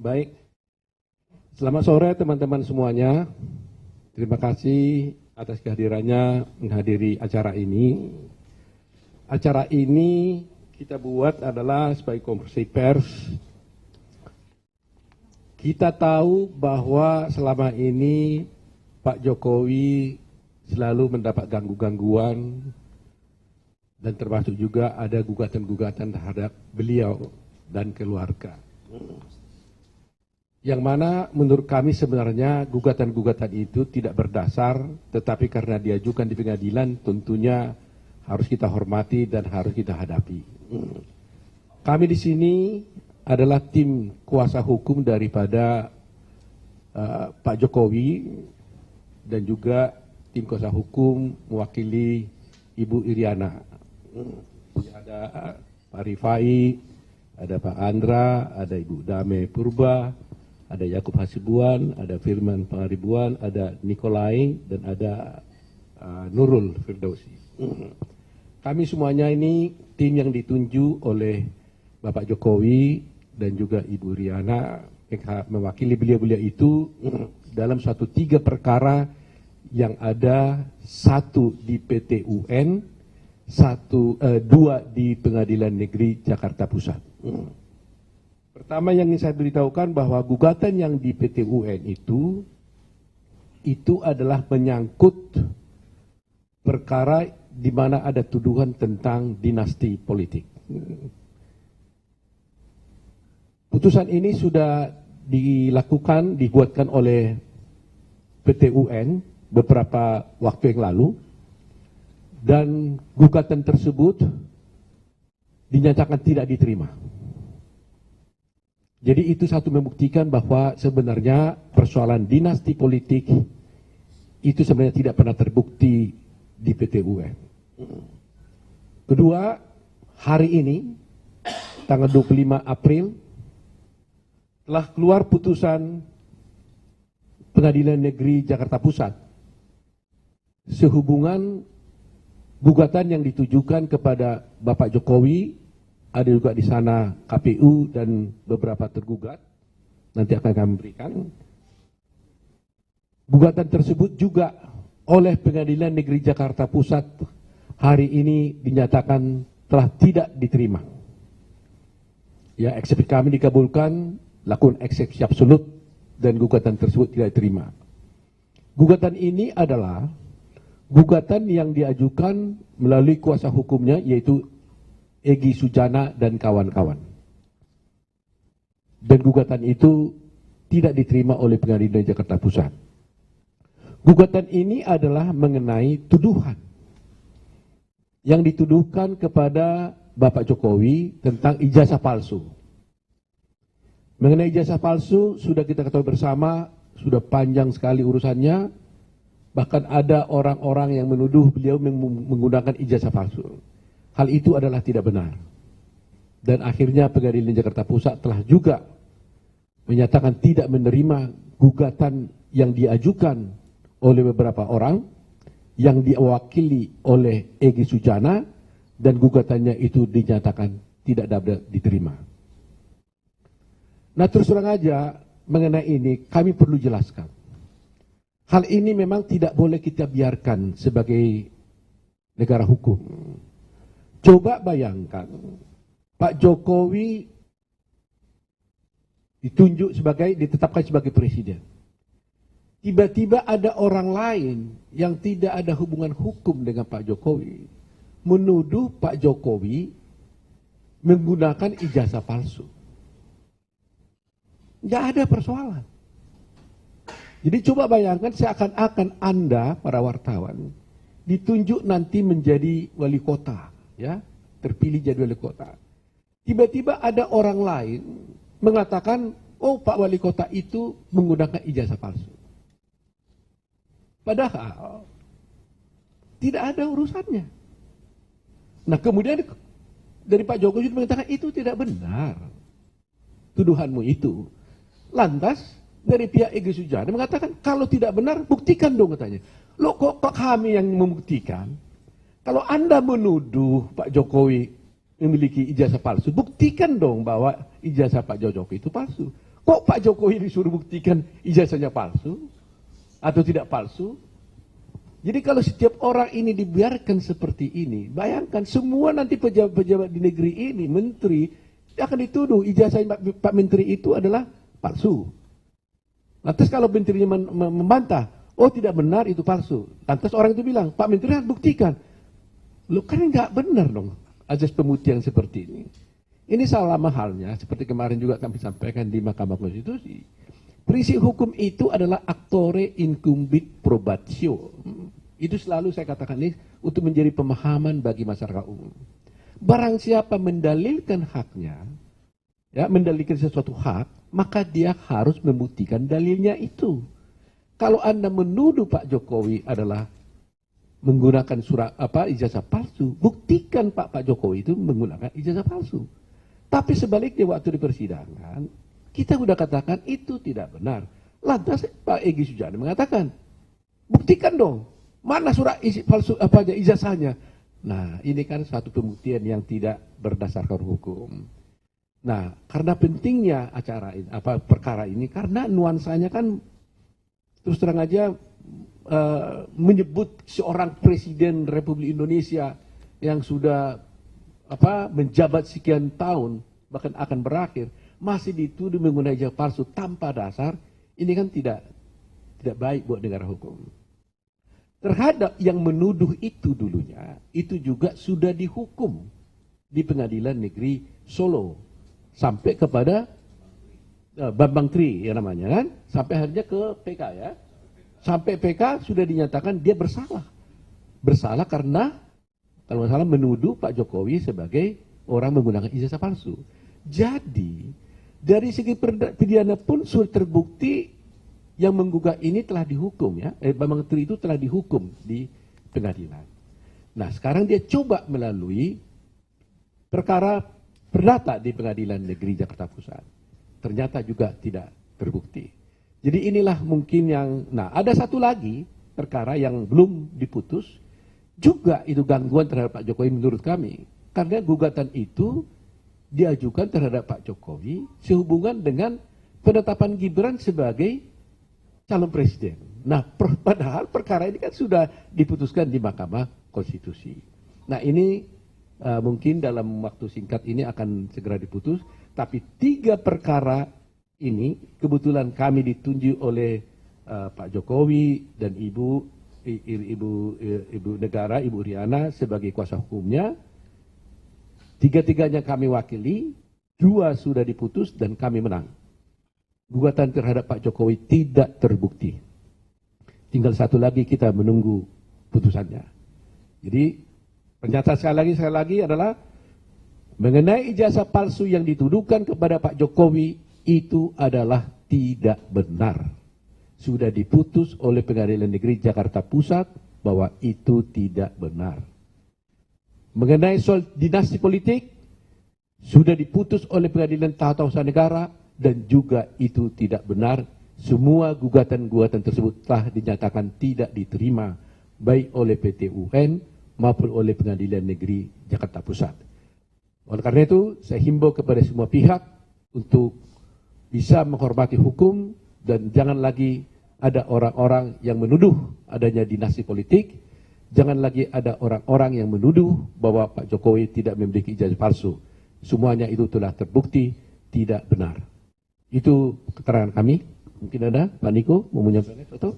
Baik, selamat sore teman-teman semuanya. Terima kasih atas kehadirannya menghadiri acara ini. Acara ini kita buat adalah sebagai konferensi pers. Kita tahu bahwa selama ini Pak Jokowi selalu mendapat gangguan dan termasuk juga ada gugatan-gugatan terhadap beliau dan keluarga. Yang mana menurut kami sebenarnya gugatan-gugatan itu tidak berdasar, tetapi karena diajukan di pengadilan tentunya harus kita hormati dan harus kita hadapi. Kami di sini adalah tim kuasa hukum daripada Pak Jokowi dan juga tim kuasa hukum mewakili Ibu Iriana. Ada Pak Rifai, ada Pak Andra, ada Ibu Dame Purba, ada Yakub Hasibuan, ada Firman Pangaribuan, ada Nikolai, dan ada Nurul Firdausi. Kami semuanya ini tim yang ditunjuk oleh Bapak Jokowi dan juga Ibu Riana mewakili beliau-beliau itu dalam suatu 3 perkara yang ada, 1 di PT UN, 2 di Pengadilan Negeri Jakarta Pusat. Pertama yang ingin saya beritahukan bahwa gugatan yang di PT UN itu adalah menyangkut perkara di mana ada tuduhan tentang dinasti politik. Putusan ini sudah dibuatkan oleh PT UN beberapa waktu yang lalu, dan gugatan tersebut dinyatakan tidak diterima. Jadi itu satu membuktikan bahwa sebenarnya persoalan dinasti politik itu sebenarnya tidak pernah terbukti di PT UN. Kedua, hari ini tanggal 25 April telah keluar putusan Pengadilan Negeri Jakarta Pusat sehubungan gugatan yang ditujukan kepada Bapak Jokowi. Ada juga di sana KPU dan beberapa tergugat. Nanti akan kami berikan. Gugatan tersebut juga oleh Pengadilan Negeri Jakarta Pusat hari ini dinyatakan telah tidak diterima. Ya, eksepsi kami dikabulkan, lakukan eksepsi absolut dan gugatan tersebut tidak diterima. Gugatan ini adalah gugatan yang diajukan melalui kuasa hukumnya, yaitu Egy Sujana dan kawan-kawan. Dan gugatan itu tidak diterima oleh Pengadilan Jakarta Pusat. Gugatan ini adalah mengenai tuduhan yang dituduhkan kepada Bapak Jokowi tentang ijazah palsu. Mengenai ijazah palsu sudah kita ketahui bersama, sudah panjang sekali urusannya. Bahkan ada orang-orang yang menuduh beliau menggunakan ijazah palsu. Hal itu adalah tidak benar. Dan akhirnya Pengadilan Jakarta Pusat telah juga menyatakan tidak menerima gugatan yang diajukan oleh beberapa orang yang diwakili oleh Egy Sujana, dan gugatannya itu dinyatakan tidak dapat diterima. Nah, terus terang aja mengenai ini kami perlu jelaskan. Hal ini memang tidak boleh kita biarkan sebagai negara hukum. Coba bayangkan, Pak Jokowi ditetapkan sebagai presiden. Tiba-tiba ada orang lain yang tidak ada hubungan hukum dengan Pak Jokowi menuduh Pak Jokowi menggunakan ijazah palsu. Nggak ada persoalan. Jadi coba bayangkan seakan-akan Anda, para wartawan, ditunjuk nanti menjadi wali kota. Ya, terpilih jadi wali kota. Tiba-tiba ada orang lain mengatakan, oh Pak Wali Kota itu menggunakan ijazah palsu. Padahal tidak ada urusannya. Nah, kemudian dari Pak Jokowi mengatakan itu tidak benar tuduhanmu itu. Lantas dari pihak Egy Sujana mengatakan kalau tidak benar buktikan dong, katanya. Loh, kok kami yang membuktikan? Kalau Anda menuduh Pak Jokowi memiliki ijazah palsu, buktikan dong bahwa ijazah Pak Jokowi itu palsu. Kok Pak Jokowi disuruh buktikan ijazahnya palsu atau tidak palsu? Jadi kalau setiap orang ini dibiarkan seperti ini, bayangkan semua nanti pejabat-pejabat di negeri ini, menteri, akan dituduh ijazah Pak Menteri itu adalah palsu. Lantas kalau menterinya membantah, oh tidak benar itu palsu. Lantas orang itu bilang, Pak Menteri harus buktikan. Loh kan nggak benar dong azas pembuktian seperti ini. Ini sama halnya seperti kemarin juga kami sampaikan di Mahkamah Konstitusi. Prinsip hukum itu adalah actore incumbit probatio. Itu selalu saya katakan ini untuk menjadi pemahaman bagi masyarakat umum. Barang siapa mendalilkan haknya, ya, mendalilkan sesuatu hak, maka dia harus membuktikan dalilnya itu. Kalau Anda menuduh Pak Jokowi adalah menggunakan ijazah palsu, buktikan Pak Jokowi itu menggunakan ijazah palsu. Tapi sebaliknya waktu di persidangan, kita sudah katakan itu tidak benar. Lantas Pak Egy Sujana mengatakan, buktikan dong, mana surat palsu ijazahnya. Nah, ini kan satu pembuktian yang tidak berdasarkan hukum. Nah, karena pentingnya perkara ini, karena nuansanya kan terus terang aja menyebut seorang presiden Republik Indonesia yang sudah menjabat sekian tahun, bahkan akan berakhir, masih dituduh menggunakan ijazah palsu tanpa dasar, ini kan tidak baik buat negara hukum. Terhadap yang menuduh itu dulunya, itu juga sudah dihukum di Pengadilan Negeri Solo sampai kepada Bambang Tri yang namanya kan, sampai akhirnya ke PK ya. Sampai PK sudah dinyatakan dia bersalah. Bersalah karena kalau nggak salah menuduh Pak Jokowi sebagai orang menggunakan ijazah palsu. Jadi dari segi pidana pun sudah terbukti yang menggugat ini telah dihukum ya. Bambang Tri itu telah dihukum di pengadilan. Nah sekarang dia coba melalui perkara perdata di Pengadilan Negeri Jakarta Pusat. Ternyata juga tidak terbukti. Jadi inilah mungkin yang, nah ada satu lagi perkara yang belum diputus, juga itu gangguan terhadap Pak Jokowi menurut kami. Karena gugatan itu diajukan terhadap Pak Jokowi sehubungan dengan penetapan Gibran sebagai calon presiden. Nah padahal perkara ini kan sudah diputuskan di Mahkamah Konstitusi. Nah ini mungkin dalam waktu singkat ini akan segera diputus, tapi 3 perkara ini kebetulan kami ditunjuk oleh Pak Jokowi dan Ibu Negara, Ibu Riana sebagai kuasa hukumnya. 3-tiganya kami wakili, 2 sudah diputus dan kami menang. Gugatan terhadap Pak Jokowi tidak terbukti. Tinggal 1 lagi kita menunggu putusannya. Jadi pernyataan sekali lagi adalah mengenai ijazah palsu yang dituduhkan kepada Pak Jokowi itu adalah tidak benar. Sudah diputus oleh Pengadilan Negeri Jakarta Pusat bahwa itu tidak benar. Mengenai soal dinasti politik, sudah diputus oleh Pengadilan Tata Usaha Negara dan juga itu tidak benar. Semua gugatan-gugatan tersebut telah dinyatakan tidak diterima baik oleh PT UN maupun oleh Pengadilan Negeri Jakarta Pusat. Oleh karena itu, saya himbau kepada semua pihak untuk bisa menghormati hukum dan jangan lagi ada orang-orang yang menuduh adanya dinasti politik. Jangan lagi ada orang-orang yang menuduh bahwa Pak Jokowi tidak memiliki ijazah palsu. Semuanya itu telah terbukti tidak benar. Itu keterangan kami. Mungkin ada Pak Niko mau menyampaikan sesuatu?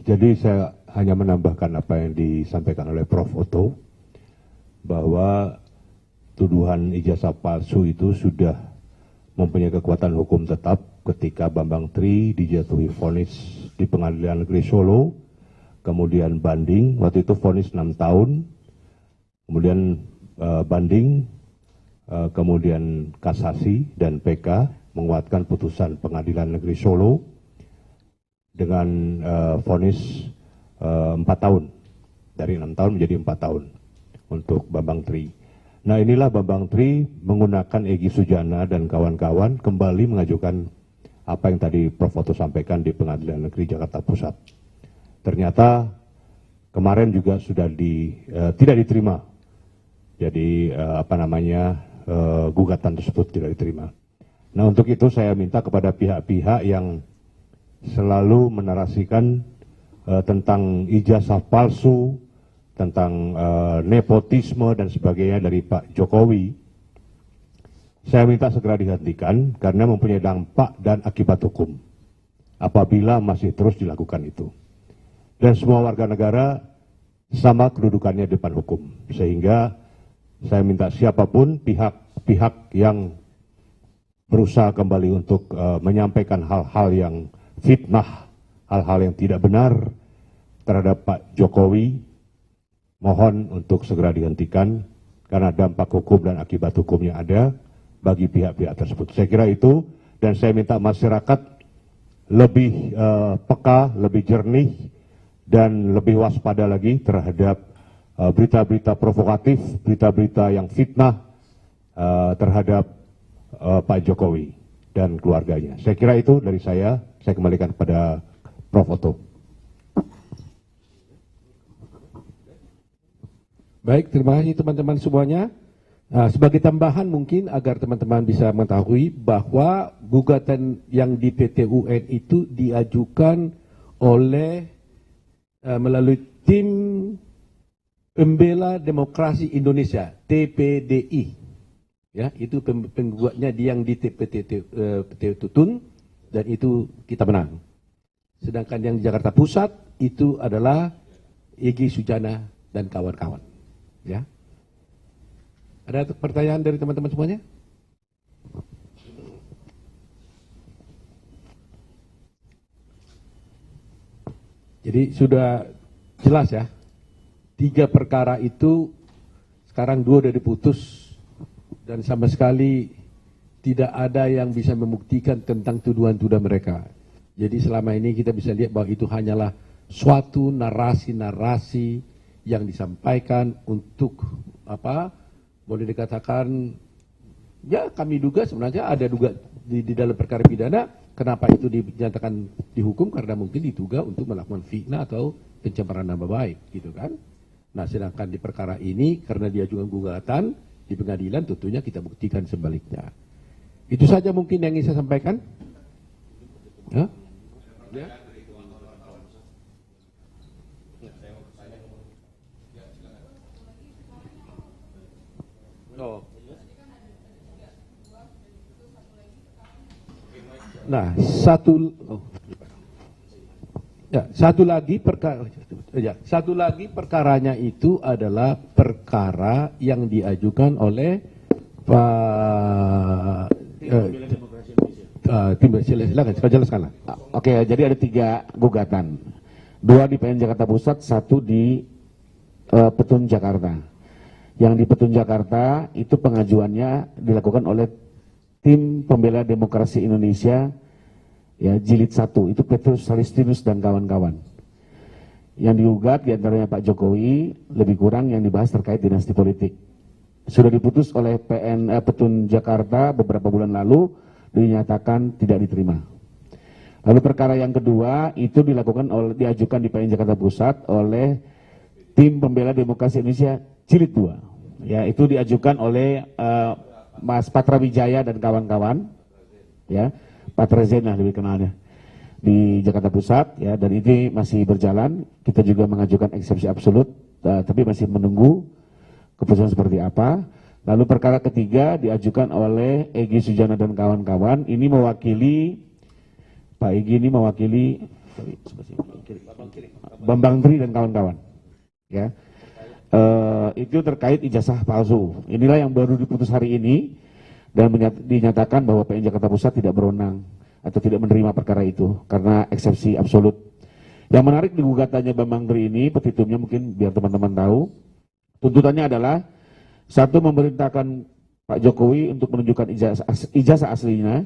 Jadi saya hanya menambahkan apa yang disampaikan oleh Prof. Otto, bahwa tuduhan ijazah palsu itu sudah mempunyai kekuatan hukum tetap ketika Bambang Tri dijatuhi vonis di Pengadilan Negeri Solo, kemudian banding, waktu itu vonis 6 tahun, kemudian banding, kemudian kasasi dan PK menguatkan putusan Pengadilan Negeri Solo dengan vonis 4 tahun, dari 6 tahun menjadi 4 tahun untuk Bambang Tri. Nah inilah Bambang Tri menggunakan Egy Sujana dan kawan-kawan kembali mengajukan apa yang tadi Prof. Otto sampaikan di Pengadilan Negeri Jakarta Pusat. Ternyata kemarin juga sudah tidak diterima. Jadi gugatan tersebut tidak diterima. Nah, untuk itu saya minta kepada pihak-pihak yang selalu menarasikan tentang ijazah palsu, tentang nepotisme dan sebagainya dari Pak Jokowi, saya minta segera dihentikan karena mempunyai dampak dan akibat hukum apabila masih terus dilakukan itu. Dan semua warga negara sama kedudukannya di depan hukum, sehingga saya minta siapapun pihak-pihak yang berusaha kembali untuk menyampaikan hal-hal yang fitnah, hal-hal yang tidak benar terhadap Pak Jokowi, mohon untuk segera dihentikan karena dampak hukum dan akibat hukumnya ada bagi pihak-pihak tersebut. Saya kira itu, dan saya minta masyarakat lebih peka, lebih jernih, dan lebih waspada lagi terhadap berita-berita provokatif, berita-berita yang fitnah terhadap Pak Jokowi dan keluarganya. Saya kira itu dari saya kembalikan kepada Prof. Otto. Baik, terima kasih teman-teman semuanya. Nah, sebagai tambahan mungkin agar teman-teman bisa mengetahui bahwa gugatan yang di PT UN itu diajukan oleh melalui tim Pembela Demokrasi Indonesia, TPDI. Ya, itu penggugatnya yang di PT Tutun, dan itu kita menang. Sedangkan yang di Jakarta Pusat itu adalah Egy Sujana dan kawan-kawan. Ya. Ada pertanyaan dari teman-teman semuanya? Jadi sudah jelas ya, 3 perkara itu sekarang 2 sudah diputus dan sama sekali tidak ada yang bisa membuktikan tentang tuduhan-tuduhan mereka. Jadi selama ini kita bisa lihat bahwa itu hanyalah suatu narasi-narasi yang disampaikan untuk apa? Boleh dikatakan ya kami duga sebenarnya ada duga di dalam perkara pidana. Kenapa itu dinyatakan dihukum? Karena mungkin diduga untuk melakukan fitnah atau pencemaran nama baik, gitu kan? Nah, sedangkan di perkara ini karena diajukan gugatan di pengadilan, tentunya kita buktikan sebaliknya. Itu saja mungkin yang ingin saya sampaikan. Ya? Ya? Oh. Nah, satu lagi perkaranya itu adalah perkara yang diajukan oleh Pak silakan jelaskan. Oke, jadi ada 3 gugatan, 2 di PN Jakarta Pusat, 1 di Petun Jakarta. Yang di Petun Jakarta itu pengajuannya dilakukan oleh Tim Pembela Demokrasi Indonesia, ya, Jilid 1, itu Petrus Salistinus dan kawan-kawan. Yang digugat diantaranya Pak Jokowi, lebih kurang yang dibahas terkait dinasti politik. Sudah diputus oleh PN Petun Jakarta beberapa bulan lalu, dinyatakan tidak diterima. Lalu perkara yang kedua itu diajukan di PN Jakarta Pusat oleh Tim Pembela Demokrasi Indonesia Jilid 2. Ya, itu diajukan oleh Mas Patra Wijaya dan kawan-kawan, ya, Patra Zena lebih kenalnya, di Jakarta Pusat, ya, dan ini masih berjalan. Kita juga mengajukan eksepsi absolut, tapi masih menunggu keputusan seperti apa. Lalu perkara ketiga diajukan oleh Egy Sujana dan kawan-kawan. Ini mewakili Pak Egy, ini mewakili Bambang Tri dan kawan-kawan, ya. Itu terkait ijazah palsu. Inilah yang baru diputus hari ini dan dinyatakan bahwa PN Jakarta Pusat tidak berwenang atau tidak menerima perkara itu karena eksepsi absolut. Yang menarik di gugatannya Bambang Tri ini, petitumnya mungkin biar teman-teman tahu, tuntutannya adalah 1, memerintahkan Pak Jokowi untuk menunjukkan ijazah aslinya.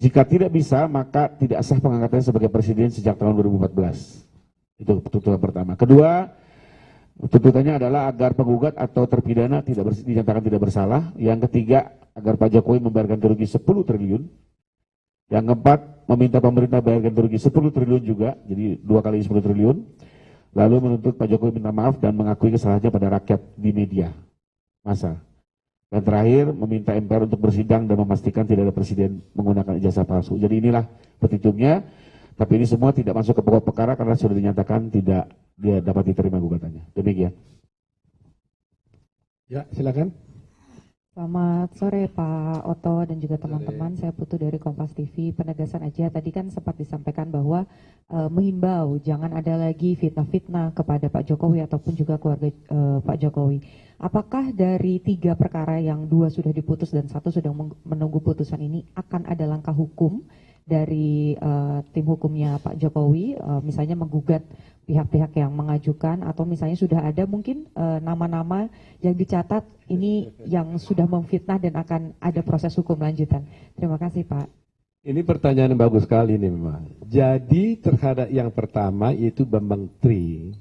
Jika tidak bisa, maka tidak sah pengangkatannya sebagai presiden sejak tahun 2014. Itu tuntutan pertama. Kedua, tuntutannya adalah agar penggugat atau terpidana dinyatakan tidak bersalah. Yang ketiga, agar Pak Jokowi membayarkan kerugian 10 triliun. Yang keempat, meminta pemerintah bayarkan kerugian 10 triliun juga, jadi 2 kali 10 triliun. Lalu menuntut Pak Jokowi minta maaf dan mengakui kesalahannya pada rakyat di media massa. Dan terakhir, meminta MPR untuk bersidang dan memastikan tidak ada presiden menggunakan ijazah palsu. Jadi inilah petitumnya, tapi ini semua tidak masuk ke pokok perkara karena sudah dinyatakan tidak dia dapat diterima gugatannya. Demikian. Ya, silakan. Selamat sore Pak Oto dan juga teman-teman, saya Putu dari Kompas TV. Penegasan aja, tadi kan sempat disampaikan bahwa menghimbau jangan ada lagi fitnah-fitnah kepada Pak Jokowi ataupun juga keluarga Pak Jokowi. Apakah dari 3 perkara yang 2 sudah diputus dan 1 sedang menunggu putusan ini akan ada langkah hukum dari tim hukumnya Pak Jokowi, misalnya menggugat pihak-pihak yang mengajukan, atau misalnya sudah ada mungkin nama-nama yang dicatat ini yang sudah memfitnah dan akan ada proses hukum lanjutan. Terima kasih Pak. Ini pertanyaan yang bagus sekali nih memang. Jadi terhadap yang pertama yaitu Bambang Tri,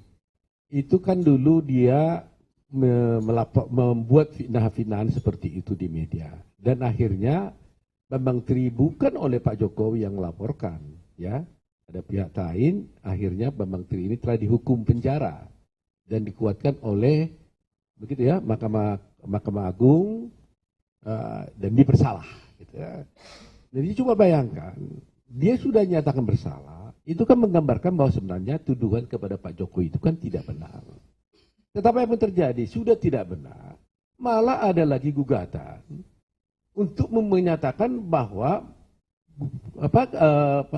itu kan dulu dia membuat fitnah-fitnahan seperti itu di media. Dan akhirnya Bambang Tri bukan oleh Pak Jokowi yang melaporkan, ya. Ada pihak lain, akhirnya Bambang Tri ini telah dihukum penjara dan dikuatkan oleh begitu ya Mahkamah Agung dan dipersalah. Gitu ya. Jadi coba bayangkan, dia sudah nyatakan bersalah, itu kan menggambarkan bahwa sebenarnya tuduhan kepada Pak Jokowi itu kan tidak benar. Tetapi apa yang terjadi? Sudah tidak benar, malah ada lagi gugatan untuk menyatakan bahwa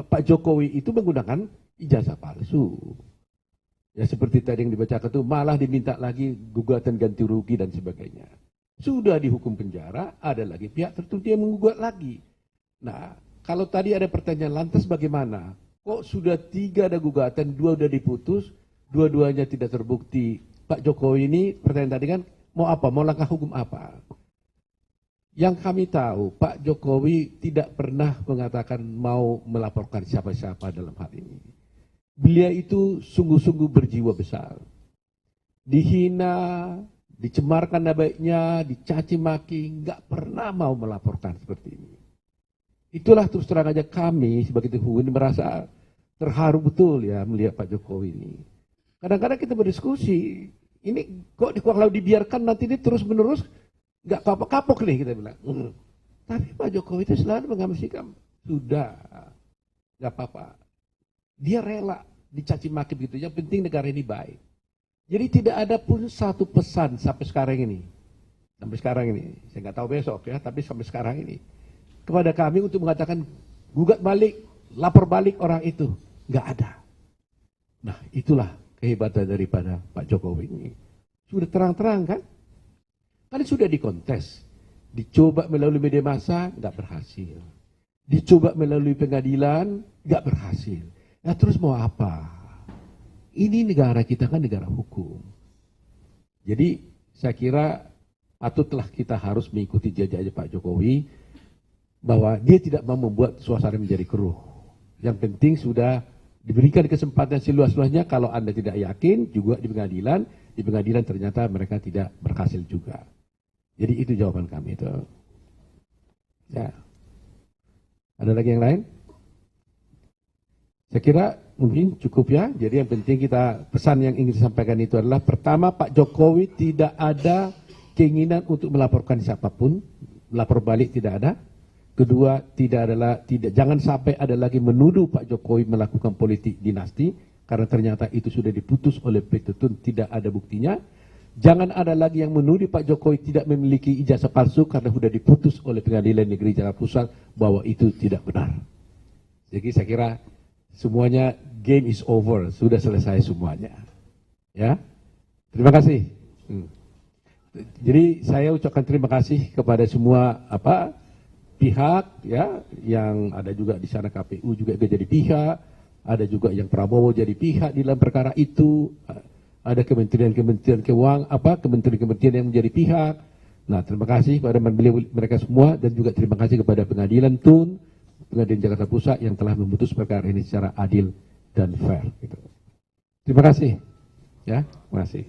Pak Jokowi itu menggunakan ijazah palsu. Ya seperti tadi yang dibacakan itu, malah diminta lagi gugatan ganti rugi dan sebagainya. Sudah dihukum penjara, ada lagi pihak tertentu yang menggugat lagi. Nah, kalau tadi ada pertanyaan lantas bagaimana? Kok sudah 3 ada gugatan, 2 sudah diputus, dua-duanya tidak terbukti. Pak Jokowi ini, pertanyaan tadi kan, mau apa? Mau langkah hukum apa? Yang kami tahu, Pak Jokowi tidak pernah mengatakan mau melaporkan siapa-siapa dalam hal ini. Beliau itu sungguh-sungguh berjiwa besar. Dihina, dicemarkan nama-baiknya, dicaci maki, nggak pernah mau melaporkan seperti ini. Itulah terus terang aja kami sebagai tim hukum ini merasa terharu betul ya melihat Pak Jokowi ini. Kadang-kadang kita berdiskusi, ini kok kalau dibiarkan nanti ini terus-menerus nggak kapok-kapok nih kita bilang. Tapi Pak Jokowi itu selalu mengambil sikap, sudah, nggak apa-apa. Dia rela dicaci maki begitu, yang penting negara ini baik. Jadi tidak ada pun satu pesan sampai sekarang ini. Saya nggak tahu besok ya, tapi sampai sekarang ini. Kepada kami untuk mengatakan, gugat balik, lapor balik orang itu. Nggak ada. Nah itulah kehebatan daripada Pak Jokowi ini. Sudah terang-terang kan? Kan sudah dikontes, dicoba melalui media massa, nggak berhasil. Dicoba melalui pengadilan, nggak berhasil. Ya terus mau apa? Ini negara kita kan negara hukum. Jadi saya kira patutlah kita harus mengikuti jejak Pak Jokowi, bahwa dia tidak mau membuat suasana menjadi keruh. Yang penting sudah diberikan kesempatan seluas-luasnya. Kalau Anda tidak yakin, juga di pengadilan ternyata mereka tidak berhasil juga. Jadi itu jawaban kami itu. Ya. Ada lagi yang lain? Saya kira mungkin cukup ya. Jadi yang penting kita, pesan yang ingin disampaikan itu adalah, pertama, Pak Jokowi tidak ada keinginan untuk melaporkan siapapun, melapor balik tidak ada. Kedua, jangan sampai ada lagi menuduh Pak Jokowi melakukan politik dinasti, karena ternyata itu sudah diputus oleh Petun, tidak ada buktinya. Jangan ada lagi yang menuduh Pak Jokowi tidak memiliki ijazah palsu, karena sudah diputus oleh Pengadilan Negeri Jakarta Pusat bahwa itu tidak benar. Jadi saya kira semuanya game is over, sudah selesai semuanya. Ya, terima kasih. Jadi saya ucapkan terima kasih kepada semua pihak ya, yang ada juga di sana KPU juga jadi pihak, ada juga yang Prabowo jadi pihak di dalam perkara itu. Ada kementerian keuangan, kementerian yang menjadi pihak. Nah, terima kasih kepada mereka semua, dan juga terima kasih kepada Pengadilan Tun, Pengadilan Jakarta Pusat yang telah memutus perkara ini secara adil dan fair. Gitu. Terima kasih. Ya, terima kasih.